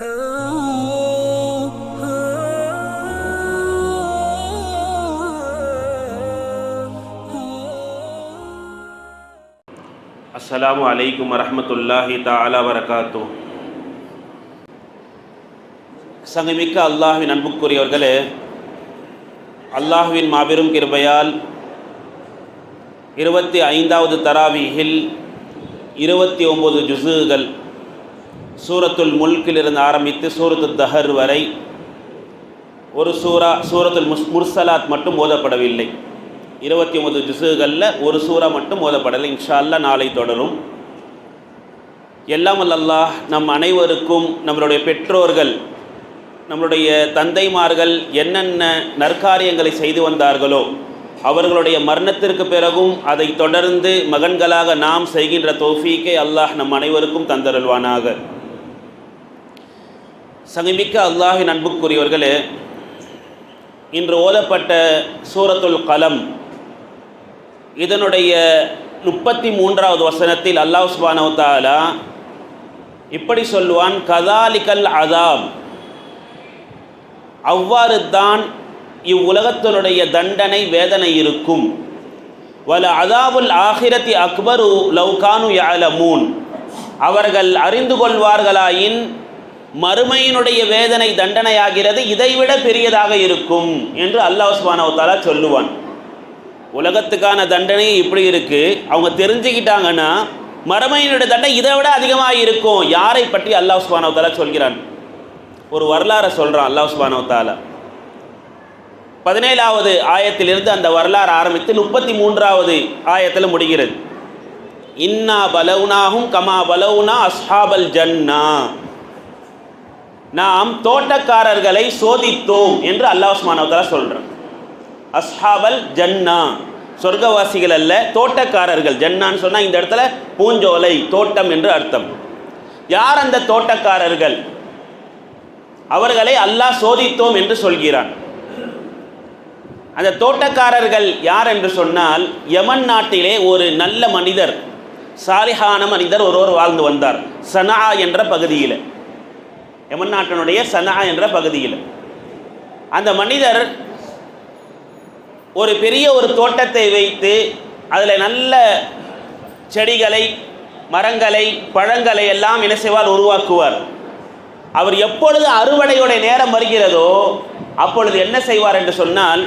அஸ்ஸலாமு அலைக்கும் வரஹ்மத்துல்லாஹி தஆலா வரகாத்துஹு. சங்கமிக்க அல்லாஹ்வின் அன்புக்குரியவர்களே, அல்லாஹ்வின் மாபெரும் கிருபையால் 25வது தராவீஹில் 29 ஜுஸுகள் சூரத்துல் முல்கிலிருந்து ஆரம்பித்து சூரத்துத் தஹர் வரை ஒரு சூரத்துல் முர்சலாத் மட்டும் ஓதப்படவில்லை. 29 ஜுஸுகளில் ஒரு சூறா மட்டும் ஓதப்படலை. இன்ஷா அல்லாஹ் நாளை தொடரும். எல்லாம் அல்லாஹ் நம் அனைவருக்கும், நம்மளுடைய பெற்றோர்கள், நம்மளுடைய தந்தைமார்கள் என்னென்ன நற்காரியங்களை செய்து வந்தார்களோ அவர்களுடைய மரணத்திற்கு பிறகும் அதை தொடர்ந்து மகன்களாக நாம் செய்கின்ற தௌஃபீக்கை அல்லாஹ் நம் அனைவருக்கும் தந்தருள்வானாக. சங்கமிக்க அல்லாஹின் அன்புக்குரியவர்களே, இன்று ஓதப்பட்ட சூரத்துல் கலம், இதனுடைய 33வது வசனத்தில் அல்லாஹ் சுப்ஹானஹு வ தஆலா இப்படி சொல்வான், கதாலிகல் அதாப், அவ்வாறு தான் இவ்வுலகத்தினுடைய தண்டனை, வேதனை இருக்கும். வல அதாபுல் ஆஹிரத்தி அக்பரு லவ் கானு யஅலமூன், அவர்கள் அறிந்து கொள்வார்களாயின் மறுமையினுடைய வேதனை, தண்டனையாகிறது இதைவிட பெரியதாக இருக்கும் என்று அல்லாஹ் சுப்ஹானஹு வ தஆலா சொல்லுவான். உலகத்துக்கான தண்டனை இப்படி இருக்குது, அவங்க தெரிஞ்சுக்கிட்டாங்கன்னா மறுமையினுடைய தண்டனை இதை விட அதிகமாக இருக்கும். யாரை பற்றி அல்லாஹ் சுப்ஹானஹு வ தஆலா சொல்கிறான்? ஒரு வரலாறை சொல்கிறான் அல்லாஹ் சுப்ஹானஹு வ தஆலா. 17வது ஆயத்திலிருந்து அந்த வரலாறு ஆரம்பித்து 33வது ஆயத்தில் முடிகிறது. இன்னா பலவுனாஹும் கமா பலவுனா அஸ்ஹாபல் ஜன்னா, நாம் தோட்டக்காரர்களை சோதித்தோம் என்று அல்லாஹ் சுப்ஹானஹு வ தஆலா சொல்கிறான். அஸ்ஹாபல் ஜன்னா, சொர்க்கவாசிகள் அல்ல, தோட்டக்காரர்கள். ஜன்னான்னு சொன்னால் இந்த இடத்துல பூஞ்சோலை, தோட்டம் என்று அர்த்தம். யார் அந்த தோட்டக்காரர்கள்? அவர்களை அல்லாஹ் சோதித்தோம் என்று சொல்கிறான். அந்த தோட்டக்காரர்கள் யார் என்று சொன்னால், யமன் நாட்டிலே ஒரு நல்ல மனிதர், சாலிஹான மனிதர் ஒருவர் வாழ்ந்து வந்தார். சனா என்ற பகுதியில், யமன் நாட்டினுடைய சனா என்ற பகுதியில் அந்த மனிதர் ஒரு பெரிய ஒரு தோட்டத்தை வைத்து அதில் நல்ல செடிகளை, மரங்களை, பழங்களை எல்லாம் என்ன செய்வார்? உருவாக்குவார். அவர் எப்பொழுது அறுவடையோட நேரம் வருகிறதோ அப்பொழுது என்ன செய்வார் என்று சொன்னால்,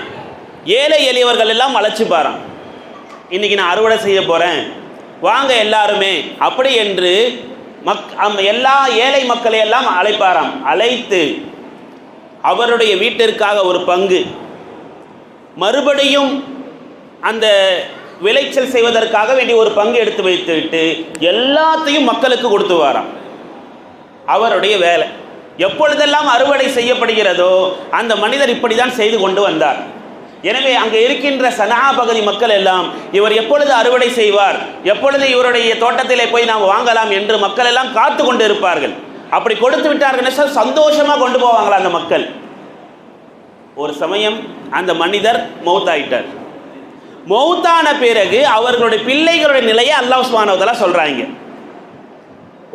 ஏழை எளியவர்கள் எல்லாம் அழைச்சிப்பாராம். இன்றைக்கி நான் அறுவடை செய்ய போகிறேன், வாங்க எல்லாருமே அப்படி என்று எல்லா ஏழை மக்களை எல்லாம் அழைப்பாராம். அழைத்து அவருடைய வீட்டிற்காக ஒரு பங்கு, மறுபடியும் அந்த விளைச்சல் செய்வதற்காக வேண்டிய ஒரு பங்கு எடுத்து வைத்துவிட்டு எல்லாத்தையும் மக்களுக்கு கொடுத்துவாராம். அவருடைய வேலை. எப்பொழுதெல்லாம் அறுவடை செய்யப்படுகிறதோ அந்த மனிதர் இப்படி தான் செய்து கொண்டு வந்தார். எனவே அங்கே இருக்கின்ற சனா பகுதி மக்கள் எல்லாம் இவர் எப்பொழுது அறுவடை செய்வார், எப்பொழுது இவருடைய தோட்டத்திலே போய் நாம் வாங்கலாம் என்று மக்கள் எல்லாம் காத்து கொண்டு இருப்பார்கள். அப்படி கொடுத்து விட்டார்கள், சந்தோஷமாக கொண்டு போவாங்களா அந்த மக்கள். ஒரு சமயம் அந்த மனிதர் மௌத்தாயிட்டார். மௌத்தான பிறகு அவர்களுடைய பிள்ளைகளுடைய நிலையை அல்லாஹ் சுப்ஹானஹு வ தஆலா சொல்கிறாங்க.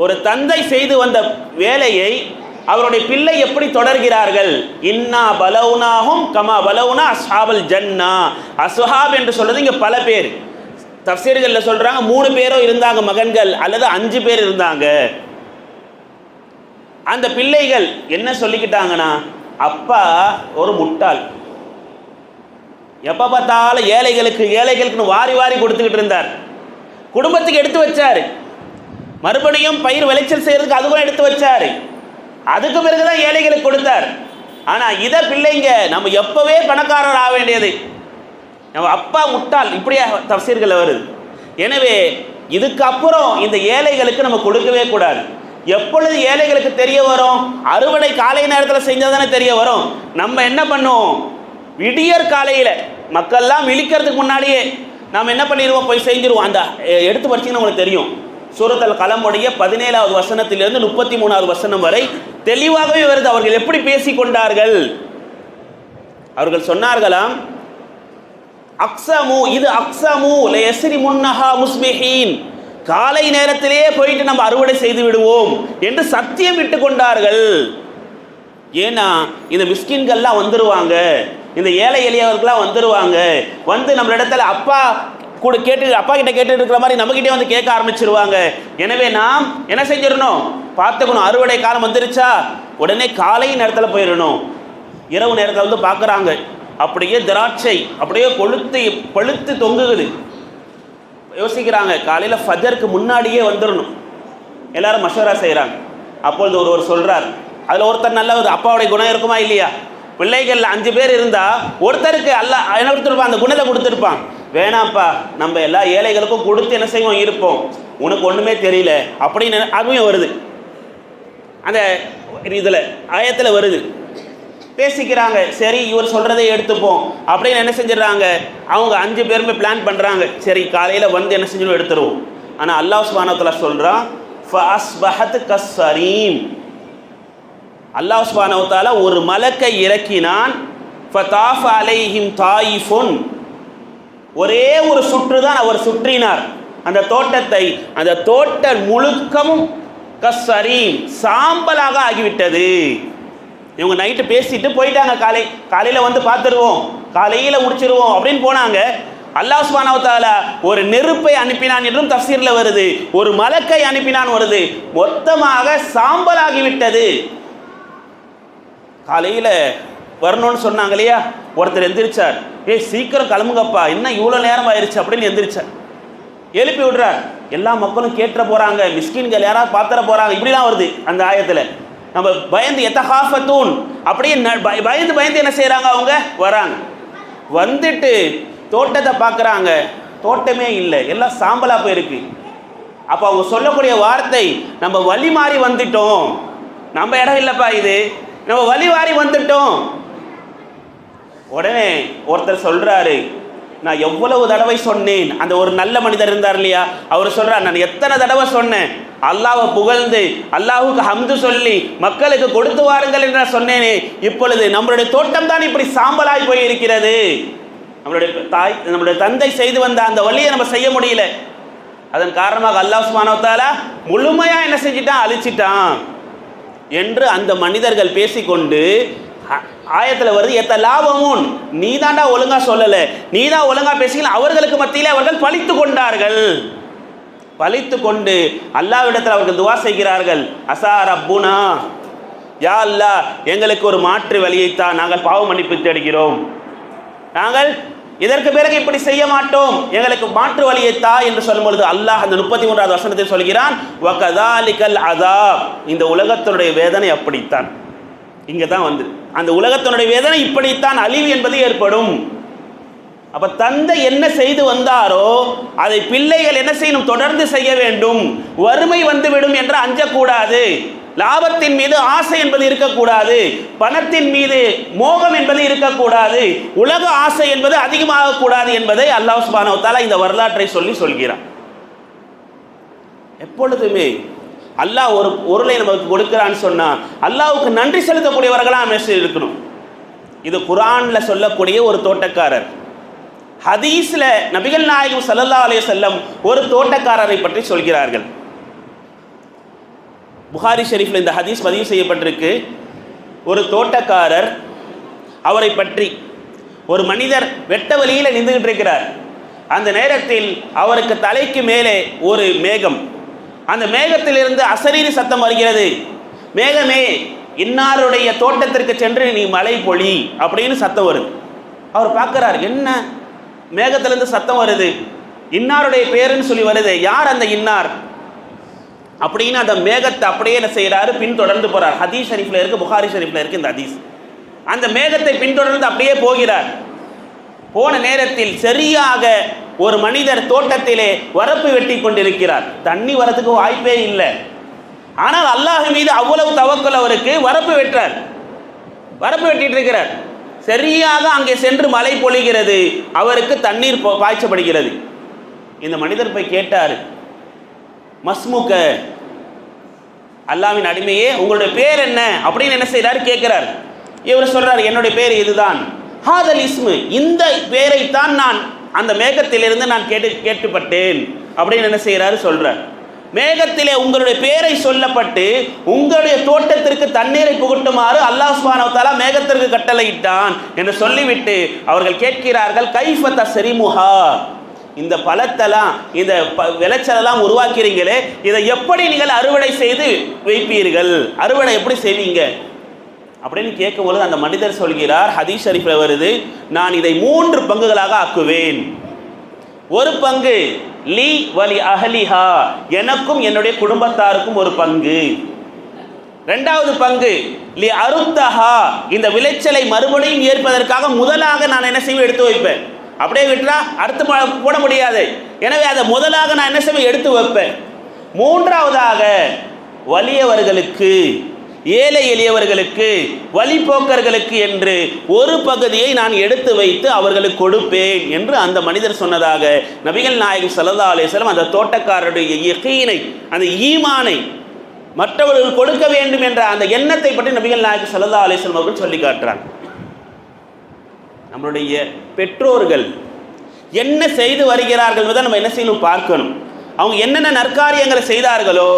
ஒரு தந்தை செய்து வந்த வேலையை அவருடைய பிள்ளை எப்படி தொடர்கிறார்கள்? இன்னா பலவுனாஹும் கமா பலவுனா அஸ்ஹாபல் ஜன்னா. அஸ்ஹாப் என்று சொல்றது இங்கே பல பேர். தஃசீர்களில் சொல்கிறாங்க 3 பேரோ இருந்தாங்க மகன்கள், அல்லது 5 பேர் இருந்தாங்க. அந்த பிள்ளைகள் என்ன சொல்லிக்கிட்டாங்கன்னா, அப்பா ஒரு முட்டாள், எப்போ பார்த்தாலும் ஏழைகளுக்குன்னு வாரி வாரி கொடுத்துக்கிட்டு இருந்தார். குடும்பத்துக்கு எடுத்து வச்சார், மறுபடியும் பயிர் விளைச்சல் செய்யறதுக்கு அதுவும் எடுத்து வச்சார். அதுக்கு பிறகுதான் ஏழைகளுக்கு கொடுத்தார். ஆனால் இதை பிள்ளைங்க நம்ம எப்போவே பணக்காரர் ஆக வேண்டியது, நம்ம அப்பா முட்டாள், இப்படியா தஃசீர்கள் வருது. எனவே இதுக்கப்புறம் இந்த ஏழைகளுக்கு நம்ம கொடுக்கவே கூடாது. எப்பொழுது ஏழைகளுக்கு தெரிய வரும்? அறுவடை காலை நேரத்தில் செஞ்சால் தானே தெரிய வரும். நம்ம என்ன பண்ணுவோம்? விடியற் காலையில் மக்கள்லாம் விழிக்கிறதுக்கு முன்னாடியே நாம் என்ன பண்ணிடுவோம்? போய் செஞ்சிருவோம். அந்த எடுத்து படிச்சிங்கன்னா உங்களுக்கு தெரியும். சூரத்துல் கலமுடைய 17வது வசனத்திலிருந்து 33வது வசனம் வரை தெளிவாகவே வருது. அவர்கள் எப்படி பேசிக்கொண்டார்கள்? அவர்கள் சொன்னார்களாம், அக்ஸமு, இது அக்ஸமு லயஸ்ரி முன்னஹா முஸ்பிஹீன், காலை நேரத்திலேயே போயிட்டு நம்ம அறுவடை செய்து விடுவோம் என்று சத்தியம் விட்டு கொண்டார்கள். ஏன்னா இந்த மிஸ்கின்கள்லாம் வந்துடுவாங்க, இந்த ஏழை எளியவர்கள்லாம் வந்துடுவாங்க, வந்து நம்ம இடத்துல அப்பா கூட அப்பா கிட்ட கேட்டு இருக்கிற மாதிரி நம்மகிட்டே வந்து கேட்க ஆரம்பிச்சிருவாங்க. எனவே நாம் என்ன செஞ்சிடணும், பார்த்துக்கணும். அறுவடை காலம் வந்துருச்சா உடனே காலை நேரத்தில் போயிடணும். இரவு நேரத்தில் வந்து பார்க்குறாங்க, அப்படியே திராட்சை அப்படியே பழுத்து தொங்குகுது. யோசிக்கிறாங்க, காலையில் ஃபஜருக்கு முன்னாடியே வந்துடணும். எல்லாரும் மஷவரா செய்கிறாங்க. அப்பொழுது ஒருவர் சொல்கிறார், அதில் ஒருத்தர் நல்ல ஒரு அப்பாவுடைய குணம் இருக்குமா இல்லையா? பிள்ளைகள் 5 பேர் இருந்தால் ஒருத்தருக்கு அல்லாஹ் என்ன கொடுத்துருப்பான், அந்த குணத்தை கொடுத்துருப்பான். வேணாம்ப்பா, நம்ம எல்லா ஏழைகளுக்கும் கொடுத்து என்ன செய்வோம் இருப்போம், உனக்கு ஒன்றுமே தெரியல அப்படின்னு அதுவும் வருது. அந்த இதில் ஆயத்தில் வருது. பேசிக்கிறாங்க, சரி இவர் சொல்கிறதை எடுத்துப்போம் அப்படின்னு என்ன செஞ்சிடறாங்க. அவங்க 5 பேருமே பிளான் பண்ணுறாங்க, சரி காலையில் வந்து என்ன செஞ்சு எடுத்துருவோம். ஆனால் அல்லாஹ் சுப்ஹானஹு வ தஆலா சொல்கிறான், ஃபஅஸ்பஹத் கஸ்ஸரீம். அல்லாஹ் சுப்ஹானஹு வ தஆலா ஒரு மலக்கை இறக்கினான். ஃபதாஃப அலைஹிம் தாயிஃபுன். ஒரே ஒரு சுற்று தான் அவர் சுற்றினார் அந்த தோட்டத்தை. அந்த தோட்டம் முழுக்கமும் கஸ்ஸரீம் சாம்பலாக ஆகிவிட்டது. இவங்க நைட்டு பேசிட்டு போயிட்டாங்க, காலையில் வந்து பார்த்துருவோம், காலையில் முடிச்சிருவோம் அப்படின்னு போனாங்க. அல்லாஹ் சுப்ஹானஹு வ தஆலா ஒரு நெருப்பை அனுப்பினான் என்றும் தஃசீரில் வருது, ஒரு மலக்கை அனுப்பினான் வருது, மொத்தமாக சாம்பலாகிவிட்டது. காலையில் வரணும்னு சொன்னாங்க இல்லையா, ஒருத்தர் எந்திரிச்சார், சீக்கிரம் கிளம்புங்கப்பா, என்ன இவ்வளோ நேரம் ஆயிடுச்சு அப்படின்னு எந்திரிச்சார். எழுப்பி விடுறார். எல்லா மக்களும் கேட்டுற போகிறாங்க, மிஸ்கின்கள் யாராவது பார்த்துட போகிறாங்க, இப்படிலாம் வருது அந்த ஆயத்தில். நம்ம பயந்து எத்தஹாஃபத்தூன் அப்படியே பயந்து என்ன செய்கிறாங்க, அவங்க வராங்க. வந்துட்டு தோட்டத்தை பார்க்குறாங்க, தோட்டமே இல்லை, எல்லாம் சாம்பலாக போயிருக்கு. அப்போ அவங்க சொல்லக்கூடிய வார்த்தை, நம்ம வழி மாறி வந்துட்டோம், நம்ம இடம் இல்லைப்பா இது, நம்ம வழி மாறி வந்துட்டோம். உடனே ஒருத்தர் சொல்கிறாரு, நான் எவ்வளவு தடவை சொன்னேன். அந்த ஒரு நல்ல மனிதர் இருந்தார் இல்லையா, அவர் சொல்கிறார், நான் எத்தனை தடவை சொன்னேன், அல்லாஹ்வை புகழ்ந்து அல்லாஹுக்கு ஹம்து சொல்லி மக்களுக்கு கொடுத்து வாருங்கள் என்று நான் சொன்னேனே, இப்பொழுது நம்மளுடைய தோட்டம் தான் இப்படி சாம்பலாய் போய் இருக்கிறது. நம்மளுடைய தந்தை செய்து வந்த அந்த வழியை நம்ம செய்ய முடியல. அதன் காரணமாக அல்லாஹ் சுப்ஹானஹு வ தஆலா முழுமையாக என்ன செஞ்சிட்டான், அழிச்சிட்டான் என்று அந்த மனிதர்கள் பேசிக்கொண்டு ஆயத்தில் வருது, எத்த லாபமும் நீ தாண்டா ஒழுங்கா சொல்லலை, நீ தான் ஒழுங்கா பேசிக்கல. அவர்களுக்கு மத்தியில் அவர்கள் பழித்து கொண்டார்கள். பழித்து கொண்டு அல்லாஹ்விடத்தில் அவர்கள் துவா செய்கிறார்கள், அஸா ரப்புனா, யா அல்லாஹ் எங்களுக்கு ஒரு மாற்று வழியைத்தான், நாங்கள் பாவ மன்னிப்பு தேடுகிறோம், நாங்கள் இதற்கு பிறகு இப்படி செய்ய மாட்டோம், எங்களுக்கு மாற்று வழியைத்தா என்று சொல்லும் பொழுது அல்லாஹ் அந்த 33வது வசனத்தில் சொல்கிறான், வகதாலிகல் அஸாப், இந்த உலகத்தினுடைய வேதனை அப்படித்தான். இங்கே தான் வந்து அந்த உலகத்தினுடைய வேதனை இப்படித்தான், அழிவு என்பது ஏற்படும். அப்ப தந்தை என்ன செய்து வந்தாரோ அதை பிள்ளைகள் என்ன செய்யணும், தொடர்ந்து செய்ய வேண்டும். வறுமை வந்துவிடும் என்று அஞ்சக்கூடாது, லாபத்தின் மீது ஆசை என்பது இருக்கக்கூடாது, பணத்தின் மீது மோகம் என்பது இருக்கக்கூடாது, உலக ஆசை என்பது அதிகமாக கூடாது என்பதை அல்லாஹ் சுப்ஹானஹு வ தஆலா இந்த வரலாற்றை சொல்கிறான். எப்பொழுதுமே அல்லாஹ் ஒரு பொருளை நமக்கு கொடுக்கிறான்னு சொன்னால் அல்லாஹ்வுக்கு நன்றி செலுத்தக்கூடியவர்களாக இருக்கணும். இது குர்ஆன்ல சொல்லக்கூடிய ஒரு தோட்டக்காரர். ஹதீஸ்ல நபிகள் நாயகம் ஸல்லல்லாஹு அலைஹி வஸல்லம் ஒரு தோட்டக்காரரை பற்றி சொல்கிறார்கள். புகாரி ஷெரீஃபில் இந்த ஹதீஸ் பதிவு செய்யப்பட்டிருக்கு. ஒரு தோட்டக்காரர், அவரை பற்றி ஒரு மனிதர் வெட்ட வழியில் நின்றுகிட்டு இருக்கிறார். அந்த நேரத்தில் அவருக்கு தலைக்கு மேலே ஒரு மேகம், அந்த மேகத்திலிருந்து அசரீரி சத்தம் வருகிறது, மேகமே இன்னாருடைய தோட்டத்திற்கு சென்று நீ மழை பொழி அப்படின்னு சத்தம் வருது. அவர் பார்க்குறார், என்ன மேகத்திலிருந்து சத்தம் வருது, இன்னாருடைய பேருன்னு சொல்லி வருது, யார் அந்த இன்னார் அப்படின்னு அந்த மேகத்தை அப்படியே என்ன செய்கிறாரு, பின்தொடர்ந்து போகிறார். ஹதீஸ் ஷரீஃபில் இருக்குது, புகாரி ஷரீஃபில் இருக்குது இந்த ஹதீஸ். அந்த மேகத்தை பின்தொடர்ந்து அப்படியே போகிறார். போன நேரத்தில் சரியாக ஒரு மனிதர் தோட்டத்திலே வரப்பு வெட்டி கொண்டிருக்கிறார். தண்ணி வரத்துக்கு வாய்ப்பே இல்லை, ஆனால் அல்லாஹ் மீது அவ்வளவு தவக்கல் அவருக்கு. வரப்பு வெட்டுறார், வரப்பு வெட்டிட்டு இருக்கிறார். சரியாக அங்கே சென்று மழை பொழிகிறது, அவருக்கு தண்ணீர் பாய்ச்சப்படுகிறது. இந்த மனிதர் போய் கேட்டார், மஸ்முக, அல்லாஹ்வின் அடிமையே உங்களுடைய பேர் என்ன அப்படின்னு என்ன செய்கிறார், கேட்கிறார். இவர் சொல்றார், என்னுடைய பேர் இதுதான், ஹாதல் இஸ்மு, இந்த பேரைத்தான் நான் அந்த மேகத்திலிருந்து நான் கேட்டுப்பட்டேன் அப்படின்னு என்ன செய்கிறாரு சொல்கிறார். மேகத்திலே உங்களுடைய பேரை சொல்லப்பட்டு உங்களுடைய தோட்டத்திற்கு தண்ணீரை புகட்டுமாறு அல்லாஹ் சுப்ஹானஹு வ தஆலா மேகத்திற்கு கட்டளையிட்டான் என்று சொல்லிவிட்டு அவர்கள் கேட்கிறார்கள், கைஃப தஸ்ரிமுஹா, இந்த பழத்தெல்லாம் இந்த விளைச்சலெல்லாம் உருவாக்கிறீங்களே, இதை எப்படி நீங்கள் அறுவடை செய்து வைப்பீர்கள், அறுவடை எப்படி செய்வீங்க அப்படின்னு கேட்கும்போது அந்த மனிதர் சொல்கிறார், ஹதீஸ் ஷரீஃபில் வருது, நான் இதை 3 பங்குகளாக ஆக்குவேன். ஒரு பங்கு லீ வலி அஹலிஹா, எனக்கும் என்னுடைய குடும்பத்தாருக்கும் ஒரு பங்கு. 2வது பங்கு லி அருத்தஹா, இந்த விளைச்சலை மறுபடியும் ஏற்பதற்காக முதலாக நான் என்ன செய்வேன், எடுத்து வைப்பேன். அப்படியே விட்டா அடுத்து போட முடியாது. எனவே அதை முதலாக நான் என்ன செய்வேன், எடுத்து வைப்பேன். 3வதாக வலியவர்களுக்கு, ஏழை எளியவர்களுக்கு, வழிபோக்கர்களுக்கு என்று ஒரு பகுதியை நான் எடுத்து வைத்து அவர்களுக்கு கொடுப்பேன் என்று அந்த மனிதர் சொன்னதாக நபிகள் நாயகம் ஸல்லல்லாஹு அலைஹி வஸல்லம் அந்த தோட்டக்காரருடைய யகீனை, அந்த ஈமானை, மற்றவர்களுக்கு கொடுக்க வேண்டும் என்ற அந்த எண்ணத்தை பற்றி நபிகள் நாயகம் ஸல்லல்லாஹு அலைஹி வஸல்லம் அவர்கள் சொல்லி காட்டுறாங்க. நம்மளுடைய பெற்றோர்கள் என்ன செய்து வருகிறார்கள் என்பதை நம்ம என்ன செய்யணும், பார்க்கணும். அவங்க என்னென்ன நற்காரியங்களை செய்தார்களோ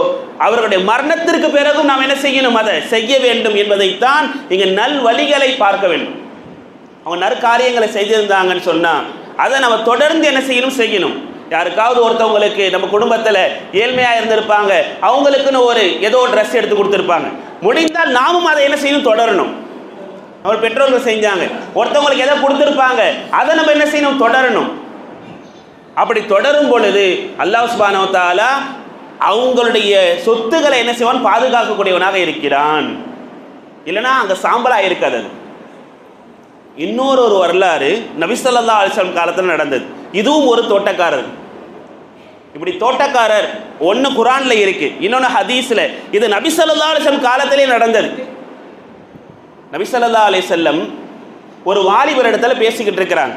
அவர்களுடைய மரணத்திற்கு பிறகும் நாம் என்ன செய்யணும், அதை செய்ய வேண்டும் என்பதைத்தான் இங்கே நல் வழிகளை பார்க்க வேண்டும். அவங்க நற்காரியங்களை செய்திருந்தாங்கன்னு சொன்னால் அதை நம்ம தொடர்ந்து என்ன செய்யணும். யாருக்காவது ஒருத்தவங்களுக்கு நம்ம குடும்பத்தில் ஏழ்மையாக இருந்திருப்பாங்க, அவங்களுக்குன்னு ஒரு ஏதோ ட்ரெஸ் எடுத்து கொடுத்துருப்பாங்க, முடிந்தால் நாமும் அதை என்ன செய்யணும், தொடரணும். அவர் பெற்றோர்கள் செஞ்சாங்க, ஒருத்தவங்களுக்கு எதை கொடுத்துருப்பாங்க, அதை நம்ம என்ன செய்யணும், தொடரணும். அப்படி தொடரும் பொழுது அல்லாஹ் சுப்ஹானஹு வ தஆலா அவங்களுடைய சொத்துக்களை என்ன செய்வான், பாதுகாக்கக்கூடியவனாக இருக்கிறான். இல்லைன்னா அங்கே சாம்பலாக இருக்காது. இன்னொரு வரலாறு நபி ஸல்லல்லாஹு அலைஹி வஸல்லம் காலத்தில் நடந்தது. இதுவும் ஒரு தோட்டக்காரர். இப்படி தோட்டக்காரர் ஒன்று குர்ஆனில் இருக்கு, இன்னொன்று ஹதீஸில். இது நபி ஸல்லல்லாஹு அலைஹி வஸல்லம் காலத்திலே நடந்தது. நபி ஸல்லல்லாஹு அலைஹி வஸல்லம் ஒரு வாலிபர் இடத்துல பேசிக்கிட்டு இருக்கிறாங்க.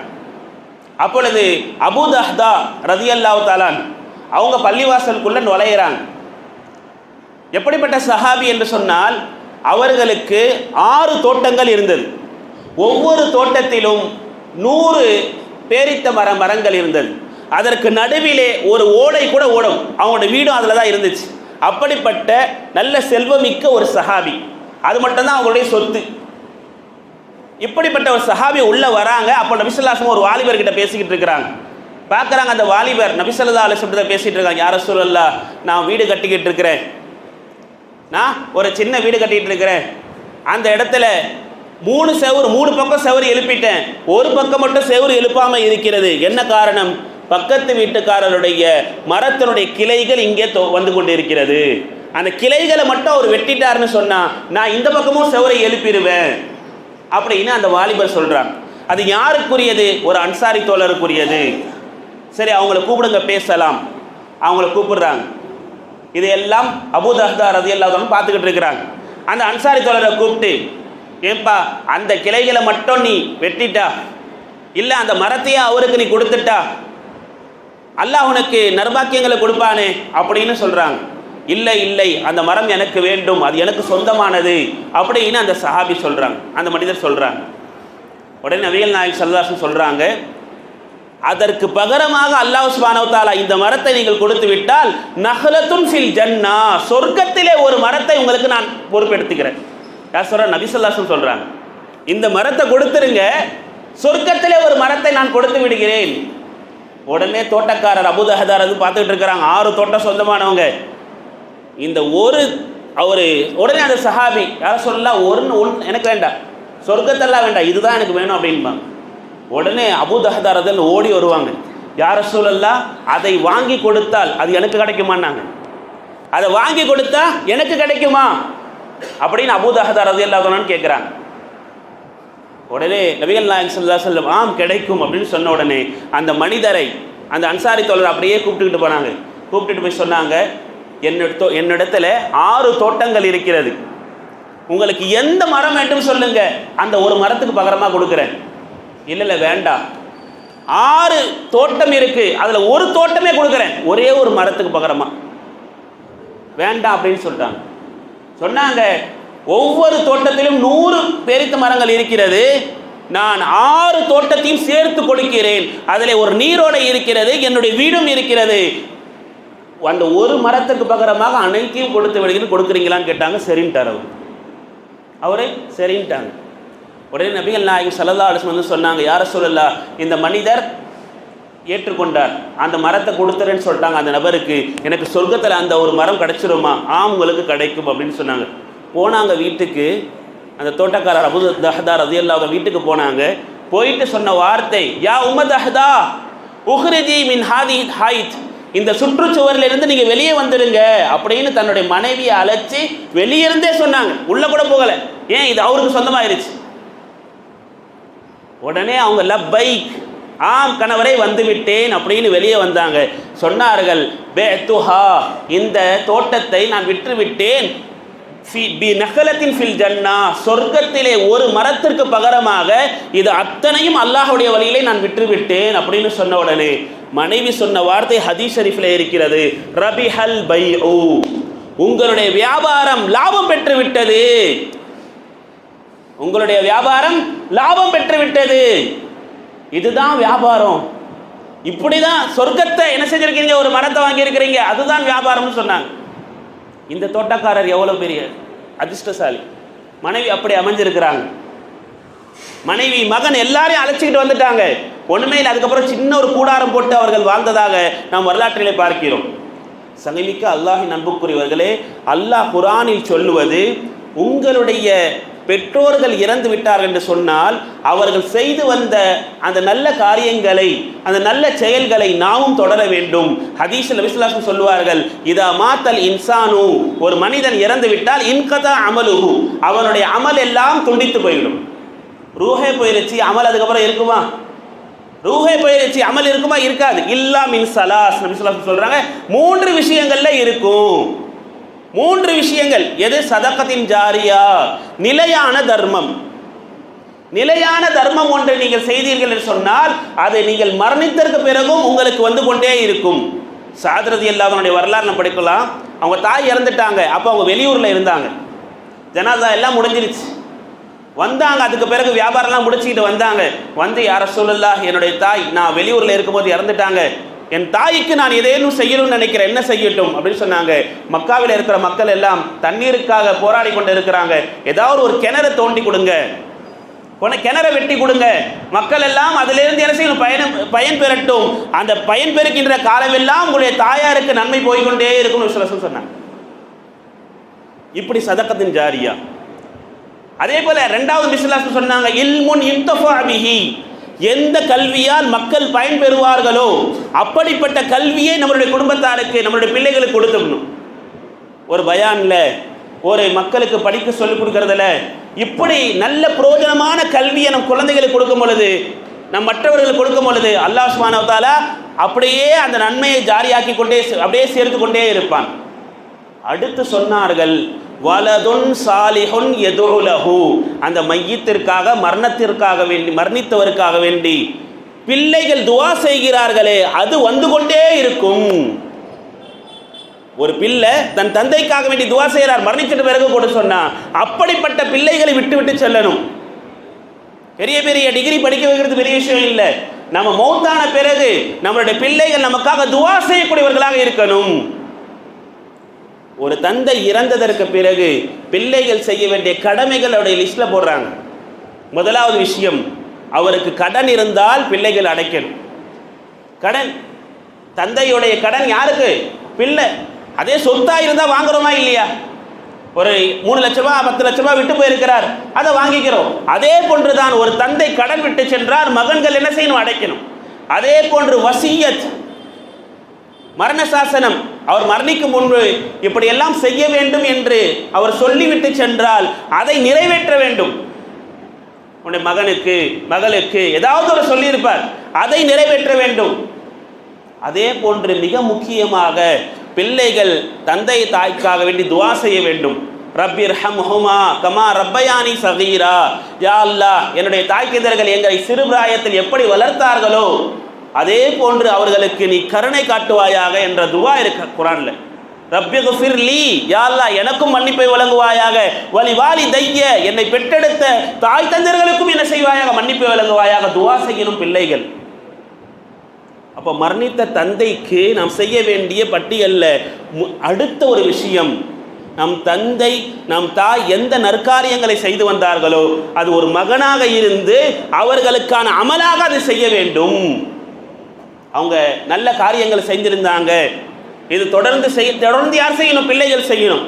அப்பொழுது அபூ தஹ்தா ரலியல்லாஹு தஆலா அவங்க பள்ளிவாசலுக்குள்ள நுழையிறாங்க. எப்படிப்பட்ட சஹாபி என்று சொன்னால், அவர்களுக்கு 6 தோட்டங்கள் இருந்தது. ஒவ்வொரு தோட்டத்திலும் 100 பேரித்த மரங்கள் இருந்தது. அதற்கு நடுவிலே ஒரு ஓடை கூட ஓடும், அவங்களோட வீடும் அதில் தான் இருந்துச்சு. அப்படிப்பட்ட நல்ல செல்வமிக்க ஒரு சஹாபி, அது மட்டும்தான் அவங்களுடைய சொத்து. இப்படிப்பட்ட ஒரு சஹாபி உள்ள வராங்க. அப்போ நபி ஸல்லல்லாஹு அலைஹி வஸல்லம் ஒரு வாலிபர்கிட்ட பேசிக்கிட்டு இருக்கிறாங்க. பார்க்குறாங்க, அந்த வாலிபர் நபி ஸல்லல்லாஹு அலைஹி வஸல்லம் பேசிகிட்டு இருக்காங்க. யா ரசூலல்லாஹ், நான் வீடு கட்டிக்கிட்டு இருக்கிறேன், நான் ஒரு சின்ன வீடு கட்டிகிட்டு இருக்கிறேன். அந்த இடத்துல 3 பக்கம் செவரு எழுப்பிட்டேன், ஒரு பக்கம் மட்டும் செவரு எழுப்பாமல் இருக்கிறது. என்ன காரணம்? பக்கத்து வீட்டுக்காரருடைய மரத்தினுடைய கிளைகள் இங்கே வந்து கொண்டு இருக்கிறது. அந்த கிளைகளை மட்டும் அவர் வெட்டிட்டாருன்னு சொன்னால் நான் இந்த பக்கமும் செவரை எழுப்பிடுவேன் அப்படின்னு அந்த வாலிபர் சொல்கிறாங்க. அது யாருக்குரியது? ஒரு அன்சாரி தோழருக்குரியது. சரி, அவங்கள கூப்பிடுங்க, பேசலாம். அவங்கள கூப்பிடுறாங்க. இதையெல்லாம் அபூ தஹ்தா ரலியல்லாஹு அன்ஹு பார்த்துக்கிட்டு இருக்கிறாங்க. அந்த அன்சாரி தோழரை கூப்பிட்டு, ஏன்பா அந்த கிளைகளை மட்டும் நீ வெட்டிட்டா, இல்லை அந்த மரத்தையே அவருக்கு நீ கொடுத்துட்டா அல்லாஹ் உனக்கு நர்பாக்கியங்களை கொடுப்பானே அப்படின்னு சொல்கிறாங்க. இல்லை, அந்த மரம் எனக்கு வேண்டும், அது எனக்கு சொந்தமானது அப்படின்னு அந்த சஹாபி சொல்கிறாங்க, அந்த மனிதர் சொல்கிறாங்க. உடனே நபிகள் நாயகம் ஸல்லல்லாஹு அலைஹி வஸல்லம் சொல்கிறாங்க, அதற்கு பகரமாக அல்லாஹ் சுப்ஹானஹு வ தஆலா இந்த மரத்தை நீங்கள் கொடுத்து விட்டால் நஹ்லத்துன் ஃபில் ஜன்னா, சொர்க்கத்திலே ஒரு மரத்தை உங்களுக்கு நான் பொறுப்பெடுத்துக்கிறேன். யார் சொல்ற? நபி ஸல்லல்லாஹு அலைஹி வஸல்லம் சொல்கிறாங்க, இந்த மரத்தை கொடுத்துருங்க, சொர்க்கத்திலே ஒரு மரத்தை நான் கொடுத்து விடுகிறேன். உடனே தோட்டக்காரர் அபூ தஹ்தா பார்த்துக்கிட்டு இருக்கிறாங்க, 6 தோட்டம் சொந்தமானவங்க. இந்த ஒரு அவர் உடனே அந்த சஹாபி யார் சொல்லலாம், ஒன்று எனக்கு வேண்டாம், சொர்க்கத்தெல்லாம் வேண்டாம், இதுதான் எனக்கு வேணும் அப்படின்பாங்க. உடனே அபூ தஹ்தா ஓடி வருவாங்க. யார் ரசூலல்லாஹ், அதை வாங்கி கொடுத்தால் அது எனக்கு கிடைக்குமான்னாங்க. அதை வாங்கி கொடுத்தா எனக்கு கிடைக்குமா அப்படின்னு அபூ தஹ்தா ரலியல்லாஹு அன்ஹு கேட்குறாங்க. உடனே நபிகள் நாயகம் ஸல்லல்லாஹு அலைஹி வஸல்லம் ஆம் கிடைக்கும் அப்படின்னு சொன்ன உடனே அந்த மனிதரை, அந்த அன்சாரி தோழர் அப்படியே கூப்பிட்டுக்கிட்டு போனாங்க. கூப்பிட்டுட்டு போய் சொன்னாங்க, என்னிடத்துல 6 தோட்டங்கள் இருக்கிறது, உங்களுக்கு எந்த மரம் வேண்டும் சொல்லுங்க, அந்த ஒரு மரத்துக்கு பகரமாக கொடுக்குறேன். இல்லை வேண்டாம், 6 தோட்டம் இருக்கு, அதில் ஒரு தோட்டமே கொடுக்குறேன், ஒரே ஒரு மரத்துக்கு பகரமா வேண்டாம் அப்படின்னு சொல்லிட்டாங்க. சொன்னாங்க, ஒவ்வொரு தோட்டத்திலும் 100 பேரித்த மரங்கள் இருக்கிறது, நான் 6 தோட்டத்தையும் சேர்த்து கொடுக்கிறேன், அதில் ஒரு நீரோடை இருக்கிறது, என்னுடைய வீடும் இருக்கிறது, அந்த ஒரு மரத்துக்கு பகரமாக அனைத்தையும் கொடுத்து விடுகிறேன், கொடுக்குறீங்களான்னு கேட்டாங்க. சரின்ட்டார் அவரே சரின்ட்டாங்க. உடனே நபிகள் நாயகம் ஸல்லல்லாஹு அலைஹி வஸல்லம் சொன்னாங்க, யா ரசூலல்லாஹ், இந்த மனிதர் ஏற்றுக்கொண்டார், அந்த மரத்தை கொடுத்துறேன்னு சொல்லிட்டாங்க அந்த நபருக்கு, எனக்கு சொர்க்கத்தில் அந்த ஒரு மரம் கிடைச்சிருமா? உங்களுக்கு கிடைக்கும் அப்படின்னு சொன்னாங்க. போனாங்க வீட்டுக்கு, அந்த தோட்டக்காரர் அபூ தஹ்தா ரலியல்லாஹு அன்ஹு வீட்டுக்கு போனாங்க. போயிட்டு சொன்ன வார்த்தை, யா உம்ம தஹ்தா உஹ்ரிஜி மின் ஹாதிஹி ஹைத், இந்த சுற்றுச்சுவரிலிருந்து நீங்கள் வெளியே வந்துடுங்க அப்படின்னு தன்னுடைய மனைவியை அழைச்சி வெளியிருந்தே சொன்னாங்க. உள்ள கூட போகலை. ஏன்? இது அவருக்கு சொந்தமாயிருச்சு. உடனே அவங்க லப்பைக், ஆம் கணவரை வந்து விட்டேன் அப்படின்னு வெளியே வந்தாங்க. சொன்னார்கள், பேத்துஹா, இந்த தோட்டத்தை நான் விற்று விட்டேன், பி நகலத்தின் ஃபில் ஜன்னா, சொர்க்கத்திலே ஒரு மரத்திற்கு பகரமாக இது அத்தனையும் அல்லாஹ்வுடைய வழியிலே நான் விற்று விட்டேன் அப்படின்னு சொன்ன உடனே மனைவி சொன்ன வார்த்தை ஹதீஸ் ஷரீஃபில் இருக்கிறது, ரபிஹல் பைஉ, உங்களுடைய வியாபாரம் லாபம் பெற்று விட்டது, உங்களுடைய வியாபாரம் லாபம் பெற்று விட்டது. இதுதான் வியாபாரம். இப்படிதான் சொர்க்கத்தை என்ன செஞ்சிருக்கீங்க? ஒரு மரத்தை வாங்கி இருக்கிறீங்க, அதுதான் வியாபாரம்னு சொன்னாங்க. இந்த தோட்டக்காரர் எவ்வளவு பெரிய அதிர்ஷ்டசாலி. மனைவி அப்படி அமைஞ்சிருக்கிறாங்க. மனைவி மகன் எல்லாரையும் அழைச்சிக்கிட்டு வந்துட்டாங்க. ஒண்ணுமே இல்லை. அதுக்கப்புறம் சின்ன ஒரு கூடாரம் போட்டு அவர்கள் வாழ்ந்ததாக நாம் வரலாற்றிலே பார்க்கிறோம். சங்கமிக்க அல்லாஹின் அன்புக்குரியவர்களே, அல்லாஹ் குர்ஆனில் சொல்லுவது, உங்களுடைய பெற்றோர்கள் இறந்து விட்டார்கள் என்று சொன்னால் அவர்கள் செய்து வந்த அந்த நல்ல காரியங்களை, அந்த நல்ல செயல்களை நாமும் தொடர வேண்டும். ஹதீஸில் நபி ஸல்லல்லாஹு அலைஹி வஸல்லம் சொல்லுவார்கள், இதா மாத்தல் இன்சானு, ஒரு மனிதன் இறந்து விட்டால் இன்கதா அமலுஹு, அவனுடைய அமல் எல்லாம் துண்டித்து போய்விடும். ரூஹே போயிருச்சு, அமல் அதுக்கப்புறம் இருக்குமா? ரூஹே போயிருச்சு, அமல் இருக்குமா? இருக்காது. இல்லா மின் ஸலாஸ், நபி ஸல்லல்லாஹு அலைஹி வஸல்லம் சொல்றாங்க, 3 விஷயங்கள்ல இருக்கும். 3 விஷயங்கள். எது? சதகத்தின் ஜாரியா, நிலையான தர்மம். நிலையான தர்மம் ஒன்றை நீங்கள் செய்தீர்கள் என்று சொன்னால் அது நீங்கள் மரணித்ததற்கு பிறகும் உங்களுக்கு வந்து கொண்டே இருக்கும். ஸஅத் ரலியல்லாஹு அன்ஹுடைய வரலாறு நம்ம படிக்கலாம். அவங்க தாய் இறந்துட்டாங்க. அப்போ அவங்க வெளியூரில் இருந்தாங்க. ஜனாஸா எல்லாம் முடிஞ்சிருச்சு. வந்தாங்க. அதுக்கு பிறகு வியாபாரம்லாம் முடிச்சுக்கிட்டு வந்தாங்க. வந்து, யா ரசூலுல்லாஹ், என்னுடைய தாய் நான் வெளியூரில் இருக்கும்போது இறந்துட்டாங்க, என் தாய்க்கு நான் ஏதேனும் செய்யணும்னு நினைக்கிறேன், என்ன செய்யட்டும் அப்படின்னு சொன்னாங்க. மக்காவில் இருக்கிற மக்கள் எல்லாம் தண்ணீருக்காக போராடி கொண்டு இருக்கிறாங்க, ஏதாவது ஒரு கிணறு தோண்டி கொடுங்க, கிணறை வெட்டி கொடுங்க, மக்கள் எல்லாம் அதிலிருந்து என்ன செய்யணும்? பயன் பெறட்டும். அந்த பயன் பெறுகின்ற காலமெல்லாம் உங்களுடைய தாயாருக்கு நன்மை போய்கொண்டே இருக்கும்னு சொன்னாங்க. இப்படி சதகத்தின் ஜாரியா. அதே போல 2வது பிஸ்மில்லாஹ் சொன்னாங்க, இல்முன் யுன்தஃபா பிஹி, எந்த கல்வியால் மக்கள் பயன் பெறுவார்களோ அப்படிப்பட்ட கல்வியை நம்மளுடைய குடும்பத்தாருக்கு, நம்மளுடைய பிள்ளைகளுக்கு கொடுத்துடணும். ஒரு பயான்ல, ஒரு மக்களுக்கு படிக்க சொல்லிக் கொடுக்கறதுல, இப்படி நல்ல பிரயோஜனமான கல்வியை நம் குழந்தைகளுக்கு கொடுக்கும் பொழுது, நம் மற்றவர்களுக்கு கொடுக்கும் பொழுது அல்லாஹ் சுப்ஹானஹு வ தஆலா அப்படியே அந்த நன்மையை ஜாரியாக்கி கொண்டே, அப்படியே சேர்த்து கொண்டே இருப்பான். அடுத்து சொன்னார்கள், வலதுன் சாலிஹுன் யதுஉ லஹு, அந்த மையத்திற்காக, மரணத்திற்காக வேண்டி, மரணித்தவருக்காக வேண்டி பிள்ளைகள் துஆ செய்கிறார்களே, அது வந்து கொண்டே இருக்கும். ஒரு பிள்ளை தன் தந்தைக்காக வேண்டி துஆ செய்கிறார், மரணிச்சிட்ட பிறகு கூட சொன்னா, அப்படிப்பட்ட பிள்ளைகளை விட்டு விட்டு செல்லணும். பெரிய பெரிய டிகிரி படிக்க வைக்கிறது பெரிய விஷயம் இல்லை. நம்ம மௌத்தான பிறகு நம்மளுடைய பிள்ளைகள் நமக்காக துஆ செய்யக்கூடியவர்களாக இருக்கணும். ஒரு தந்தை இறந்ததற்கு பிறகு பிள்ளைகள் செய்ய வேண்டிய கடமைகள் அவருடைய லிஸ்ட்ல போடுறாங்க. முதலாவது விஷயம், அவருக்கு கடன் இருந்தால் பிள்ளைகள் அடைக்கணும். கடன், தந்தையுடைய கடன் யாருக்கு? பிள்ளை. அதே சொத்தா இருந்தா வாங்குறோமா இல்லையா? ஒரு 3 லட்ச ரூபாய் 10 லட்ச ரூபாய் விட்டு போயிருக்கிறார், அதை வாங்கிக்கிறோம். அதே போன்றுதான் ஒரு தந்தை கடன் விட்டு சென்றார், மகன்கள் என்ன செய்யணும்? அடைக்கணும். அதே போன்று வசியத், மரண சாசனம், அவர் மரணிக்கும் முன்பு இப்படி எல்லாம் செய்ய வேண்டும் என்று அவர் சொல்லிவிட்டு சென்றால் அதை நிறைவேற்ற வேண்டும். உன்னுடைய மகனுக்கு, மகளுக்கு ஏதாவது ஒரு சொல்லியிருப்பார், அதை நிறைவேற்ற வேண்டும். அதே போன்று மிக முக்கியமாக பிள்ளைகள் தந்தை தாய்க்காக வேண்டி துஆ செய்ய வேண்டும். ரப்பிர்ஹம்ஹுமா கமா ரப்பயானி சகீரா, யா அல்லாஹ், என்னுடைய தாய் தந்தையர்கள் எங்களை சிறு பிராயத்தில் எப்படி வளர்த்தார்களோ அதே போன்று அவர்களுக்கு நீ கருணை காட்டுவாயாக என்ற துஆ இருக்கு குர்ஆன்ல. ரப்பிக்ஃபிர் லீ, யா அல்லாஹ், எனக்கும் மன்னிப்பை வழங்குவாயாக, வலி வாலிதைய, என்னை பெற்றெடுத்த தாய் தந்தையர்களுக்கும் என்ன செய்வாயாக? மன்னிப்பை வழங்குவாயாக. துஆ செய்யணும் பிள்ளைகள். அப்போ மரணித்த தந்தைக்கு நாம் செய்ய வேண்டிய பட்டியல்ல அடுத்த ஒரு விஷயம், நம் தந்தை நம் தாய் எந்த நற்காரியங்களை செய்து வந்தார்களோ அது ஒரு மகனாக இருந்து அவர்களுக்கான அமலாக அதை செய்ய வேண்டும். அவங்க நல்ல காரியங்களை செஞ்சிருந்தாங்க, இது தொடர்ந்து யார் செய்யணும்? பிள்ளைகள் செய்யணும்.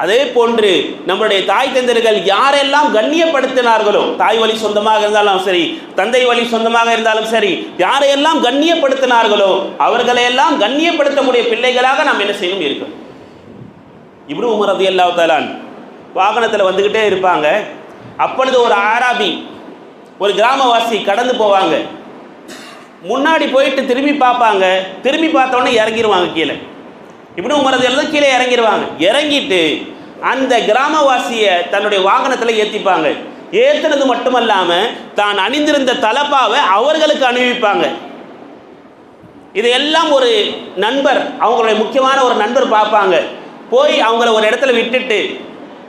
அதே போன்று நம்முடைய தாய் தந்தையர்கள் யாரெல்லாம் கண்ணியப்படுத்தினார்களோ, தாய் வழி சொந்தமாக இருந்தாலும் சரி, தந்தை வழி சொந்தமாக இருந்தாலும் சரி, யாரையெல்லாம் கண்ணியப்படுத்தினார்களோ அவர்களையெல்லாம் கண்ணியப்படுத்தக்கூடிய பிள்ளைகளாக நாம் என்ன செய்யணும் இருக்கணும். இப்னு உமர் ரலியல்லாஹு தஆலா வாகனத்தில் வந்துக்கிட்டே இருப்பாங்க. அப்பொழுது ஒரு ஆராபி, ஒரு கிராமவாசி கடந்து போவாங்க. முன்னாடி போயிட்டு திரும்பி பார்ப்பாங்க. திரும்பி பார்த்தோன்னே இறங்கிடுவாங்க கீழே. இப்னு உமர் ரலியல்லாஹு கீழே இறங்கிடுவாங்க. இறங்கிட்டு அந்த கிராமவாசியை தன்னுடைய வாகனத்தில் ஏற்றிப்பாங்க. ஏற்றுனது மட்டுமல்லாமல் தான் அணிந்திருந்த தலப்பாவை அவர்களுக்கு அணிவிப்பாங்க. இதையெல்லாம் ஒரு நண்பர், அவங்களுடைய முக்கியமான ஒரு நண்பர் பார்ப்பாங்க. போய் அவங்கள ஒரு இடத்துல விட்டுட்டு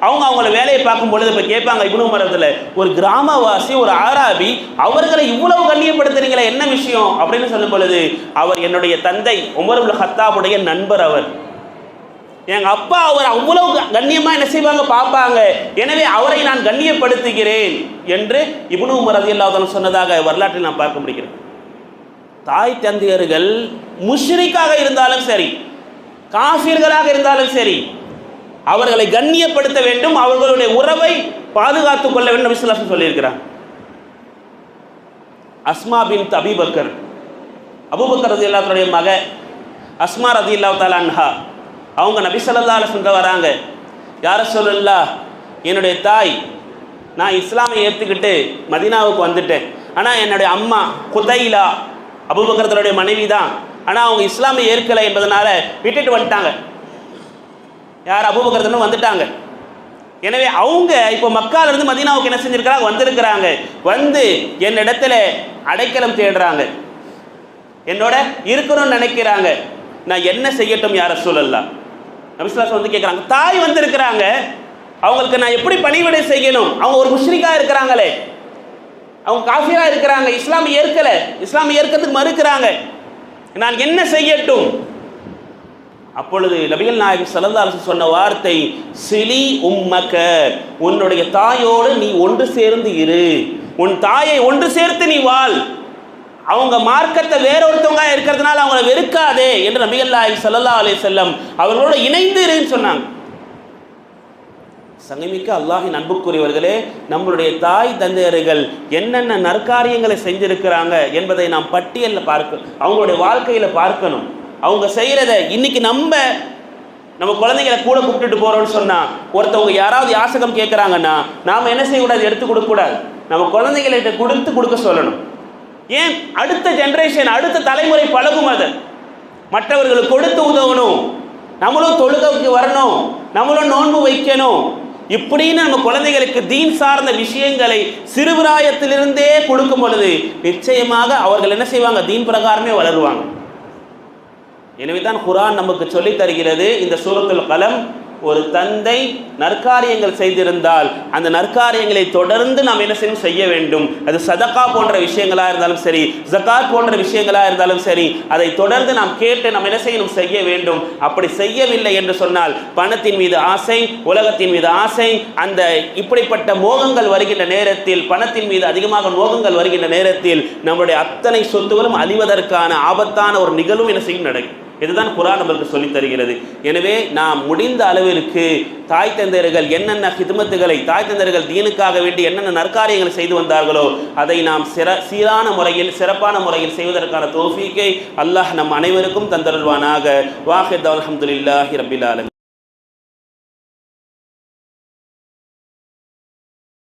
அவங்கள வேலையை பார்க்கும் பொழுது இப்போ கேட்பாங்க இப்னு உமர் ஒரு கிராமவாசி, ஒரு ஆராபி, அவர்களை இவ்வளவு கண்ணியப்படுத்துறீங்களே, என்ன விஷயம் அப்படின்னு சொல்லும் பொழுது, அவர் என்னுடைய தந்தை உமர் இப்னு கத்தாபுடைய நண்பர். அவர் எங்கள் அப்பா அவர் அவ்வளவு கண்ணியமாக என்ன செய்வாங்க பார்ப்பாங்க, எனவே அவரை நான் கண்ணியப்படுத்துகிறேன் என்று இப்னு உமர் ரலியல்லாஹு அன்ஹு சொன்னதாக வரலாற்றில் நான் பார்க்க முடிகிறேன். தாய் தந்தையர்கள் முஷ்ரிக்காக இருந்தாலும் சரி, காஃபிர்களாக இருந்தாலும் சரி, அவர்களை கண்ணியப்படுத்த வேண்டும், அவர்களுடைய உறவை பாதுகாத்துக் கொள்ள வேண்டும். நபி ஸல்லல்லாஹு அலைஹி வஸல்லம் சொல்லியிருக்கிறார். அஸ்மா பின்த் அபூபக்கர், அபூபக்கர் ரலியல்லாஹு அன்ஹுடைய மக அஸ்மா ரலியல்லாஹு தஆலா அன்ஹா, அவங்க நபி ஸல்லல்லாஹு அலைஹி வஸல்லம் வராங்க. யா ரசூலல்லாஹ், என்னுடைய தாய், நான் இஸ்லாமை ஏற்றுக்கிட்டு மதீனாவுக்கு வந்துட்டேன். ஆனால் என்னுடைய அம்மா குதைலா, அபூபக்கர் மனைவி தான், ஆனால் அவங்க இஸ்லாமை ஏற்கலை என்பதனால விட்டுட்டு வந்துட்டாங்க. யார்? அபூபக்கர் வந்துட்டாங்க. எனவே அவங்க இப்போ மக்காலிருந்து மதீனாவுக்கு என்ன செஞ்சிருக்கிறாங்க? வந்திருக்கிறாங்க. வந்து என்னிடத்துல அடைக்கலம் தேடுறாங்க, என்னோட இருக்கணும்னு நினைக்கிறாங்க. நான் என்ன செய்யட்டும் யா ரசூலல்லாஹ்? நபி ஸல்லல்லாஹு அலைஹி வஸல்லம் கேட்குறாங்க, தாய் வந்திருக்கிறாங்க, அவங்களுக்கு நான் எப்படி பணிவிடை செய்யணும்? அவங்க ஒரு முஷ்ரிக்காக இருக்கிறாங்களே, அவங்க காஃபிராக இருக்கிறாங்க, இஸ்லாமை ஏற்கலை, இஸ்லாமை ஏற்கிறதுக்கு மறுக்கிறாங்க, நான் என்ன செய்யட்டும்? அப்பொழுது நபிகள் நாயகம் ஸல்லல்லாஹு அலைஹி வஸல்லம் சொன்ன வார்த்தை, சிலி உம்மக, உன்னுடைய தாயோடு நீ ஒன்று சேர்ந்து இரு, உன் தாயை ஒன்று சேர்த்து நீ வாழ், அவங்க மார்க்கத்தை வேறொருத்தவங்க இருக்கிறதுனால அவங்கள வெறுக்காதே என்று நபிகள் நாயகம் ஸல்லல்லாஹு அலைஹி வஸல்லம் அவர்களோடு இணைந்து இருன்னு சொன்னாங்க. சங்கமிக்க அல்லாஹின் அன்புக்குரியவர்களே, நம்மளுடைய தாய் தந்தையர்கள் என்னென்ன நற்காரியங்களை செஞ்சிருக்கிறாங்க என்பதை நாம் பட்டியலில் பார்க்கணும், அவங்களுடைய வாழ்க்கையில் பார்க்கணும். அவங்க செய்கிறத இன்னைக்கு நம்ம குழந்தைங்களை கூட கூப்பிட்டுட்டு போகிறோம்னு சொன்னால், ஒருத்தவங்க யாராவது யாசகம் கேட்குறாங்கன்னா நாம் என்ன செய்யக்கூடாது? எடுத்து கொடுக்கக்கூடாது. நம்ம குழந்தைகள்கிட்ட கொடுக்க சொல்லணும். ஏன்? அடுத்த ஜென்ரேஷன், அடுத்த தலைமுறை பழகும். அதை மற்றவர்களுக்கு கொடுத்து உதவணும். நம்மளும் தொழுகைக்கு வரணும், நம்மளும் நோன்பு வைக்கணும். இப்படின்னு நம்ம குழந்தைகளுக்கு தீன் சார்ந்த விஷயங்களை சிறுபிராயத்திலிருந்தே கொடுக்கும் பொழுது நிச்சயமாக அவர்கள் என்ன செய்வாங்க? தீன் பிரகாரமே வளருவாங்க. எனவே தான் குர்ஆன் நமக்கு சொல்லித் தருகிறது, இந்த சூரத்துல் கலம், ஒரு தந்தை நற்காரியங்கள் செய்திருந்தால் அந்த நற்காரியங்களை தொடர்ந்து நாம் என்ன செய்ய வேண்டும். அது சதகா போன்ற விஷயங்களாக இருந்தாலும் சரி, ஜகாத் போன்ற விஷயங்களாக இருந்தாலும் சரி, அதை தொடர்ந்து நாம் கேட்டு நாம் என்ன செய்யணும்? செய்ய வேண்டும். அப்படி செய்யவில்லை என்று சொன்னால் பணத்தின் மீது ஆசை, உலகத்தின் மீது ஆசை, அந்த இப்படிப்பட்ட மோகங்கள் வருகின்ற நேரத்தில், பணத்தின் மீது அதிகமாக மோகங்கள் வருகின்ற நேரத்தில் நம்முடைய அத்தனை சொத்துகளும் அழிவதற்கான ஆபத்தான ஒரு நிகழ்வும் என்ன செய்யும்? நடக்கும். இதுதான் குர்ஆன் நமக்கு சொல்லித் தருகிறது. எனவே நாம் முடிந்த அளவிற்கு தாய் தந்தையர்கள் என்னென்ன ஹிதமத்துகளை, தாய் தந்தையர்கள் தீனுக்காக வேண்டி என்னென்ன நற்காரியங்களை செய்து வந்தார்களோ அதை நாம் சீரான முறையில், சிறப்பான முறையில் செய்வதற்கான தௌஃபீக்கை அல்லாஹ் நம் அனைவருக்கும் தந்தருள்வானாக. வாஹித் அல்ஹம்துலில்லாஹி ரப்பில் ஆலமீன்.